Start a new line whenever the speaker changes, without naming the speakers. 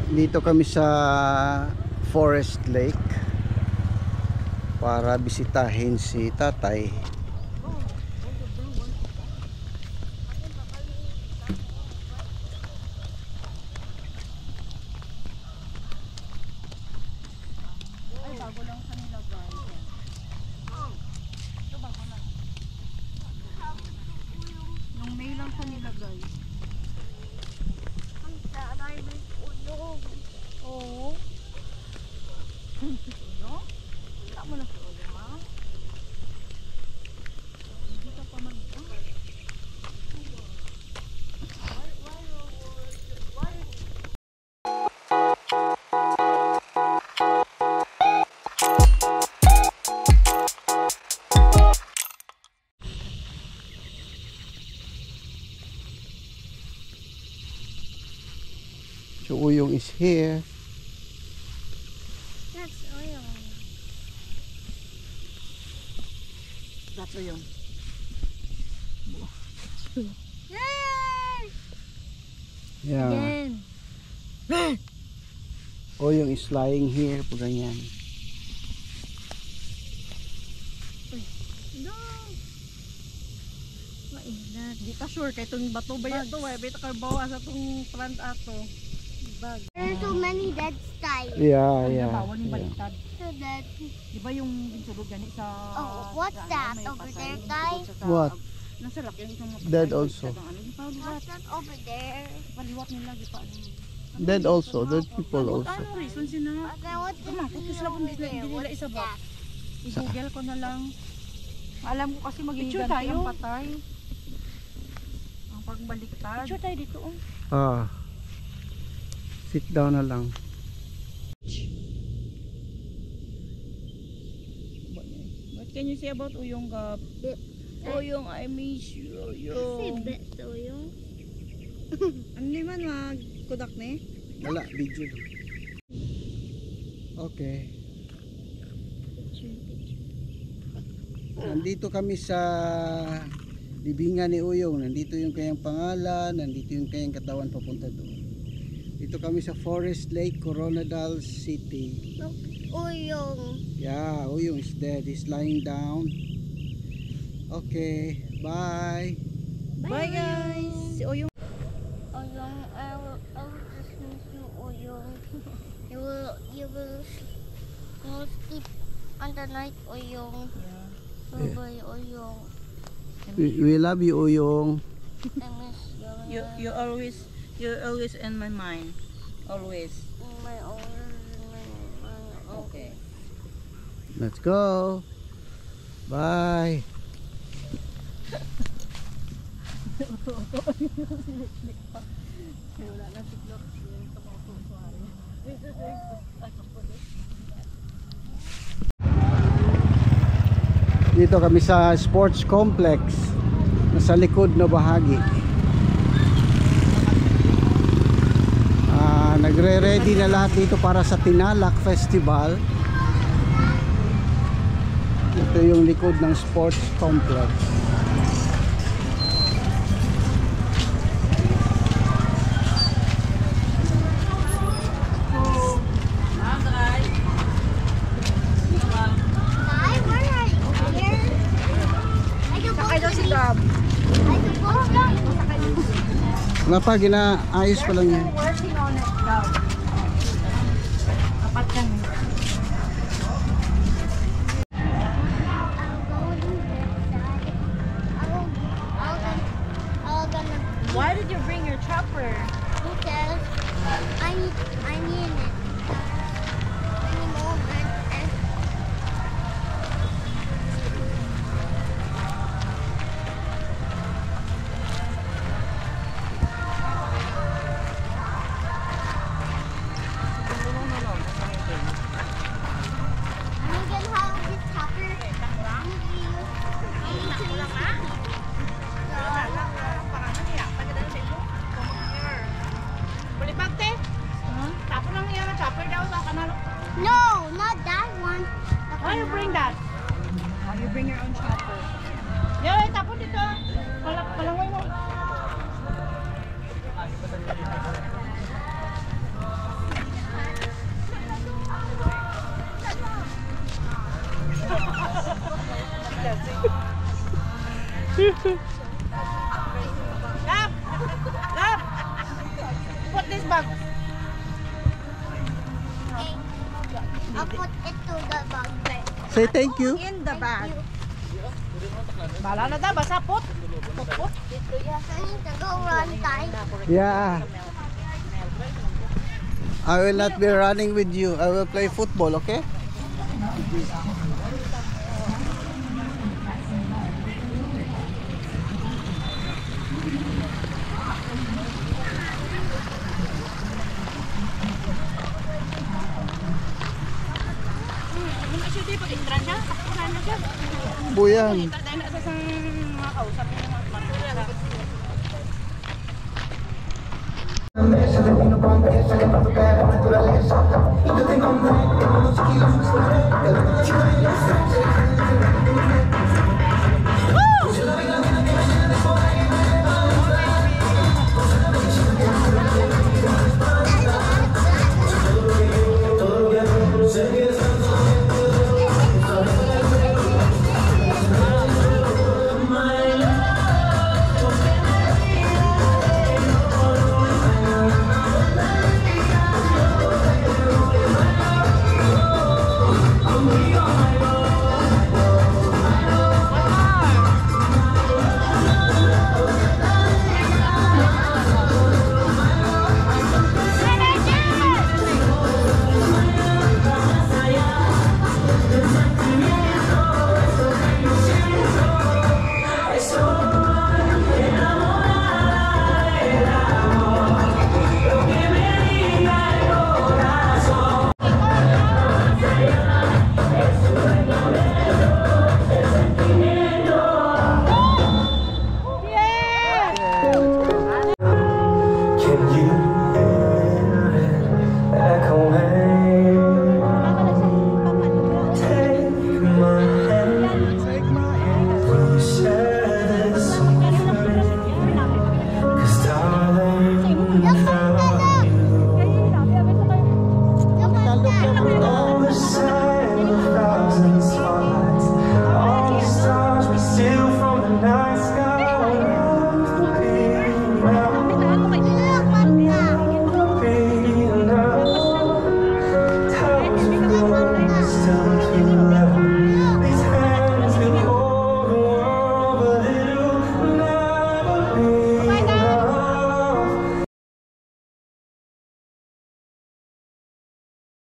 Dito kami sa Forest Lake para bisitahin si tatay.
Bago lang kanila guys. Ito bago lang. Nung May lang kanila guys.
Ang taray may ulong.
Oo. Ulong? Wala mo na sa ulong ha? Hindi ka pa mag-ulong.
So Uyong is here.
That's oil.
That's Uyong.
Yay!
Yeah.
Again.
Uyong is lying here po ganyan.
No. What is that?
Di ka sure kay itong bato ba yan to? Bita ka bawa sa itong plant ato. Bag.
There are so many dead styles.
Yeah,
Ang
yeah.
bawal yung
Yeah.
baliktad.
So that.
Di ba yung binsulog gani sa...
Oh, what's
sa
that
may
over
pasay,
there,
yung
guys?
binsulog sa-
What?
Nasa laki yung isang mapasay.
Dead also.
Di pa liwat.
What's that over there?
Paliwat nila. Di pa ano.
Dead also, dead people also.
Anong reason sila?
Okay, what's
Kumang, kutis lang kung
over
hindi
there?
nila
What's
isa ba?
that?
I-google ko na lang. Alam ko kasi
Picture
magiganti
tayo.
ang patay. Ang pagbaliktad.
Picture tayo dito.
Ah. Sit down na lang.
What can you say about Uyong Gab? Uyong, I miss you.
Say
Uyong.
bet so yung.
Ano naman magkudak ne?
Wala, video. Okay. Nandito kami sa libingan ni Uyong. Nandito yung kanyang pangalan, nandito yung kanyang katawan papunta doon. Dito kami sa Forest Lake, Coronadal City.
Look, uyong.
Yeah, Uyong is dead. He's lying down. Okay, bye.
Bye guys! Si Uyong.
Uyong, I will just miss you, uyong. You will sleep on the night, uyong.
Yeah.
Bye, uyong.
We love you, Uyong.
I miss you.
You're always in my mind. Always.
My own.
Okay.
Let's go. Bye.
Wala na siglok. Yung sa mga pusuari.
Dito kami sa sports complex. Nasa likod na bahagi. Nagre-ready na lahat dito para sa Tinalak Festival. Ito yung likod ng sports complex.
Hi, where are you? Here? I can
Sakay daw si
go
Gab.
Wala pa, ginaayos pa lang yan.
Working on it, Gab. Kapat yan. Why did you bring your chopper?
Because I need it. I need more and I'm gonna have this chopper. No, not that one.
Why you bring that?
You bring your own chopper.
Yeah, tapon dito. Palangoy mo. put this bag.
Okay. I'll put it to the bag.
Say thank you.
In the bag.
Bala na daw, basta put. Put.
I need to go run, guys.
Yeah. I will not be running with you. I will play football, okay?
Muna siya di pag-intran siya. Takpunan na siya.
Buyan.
Tayo na sa mga kausap niya mga matulala.
Naturaleza, y yo tengo hambre, como 2 kilos,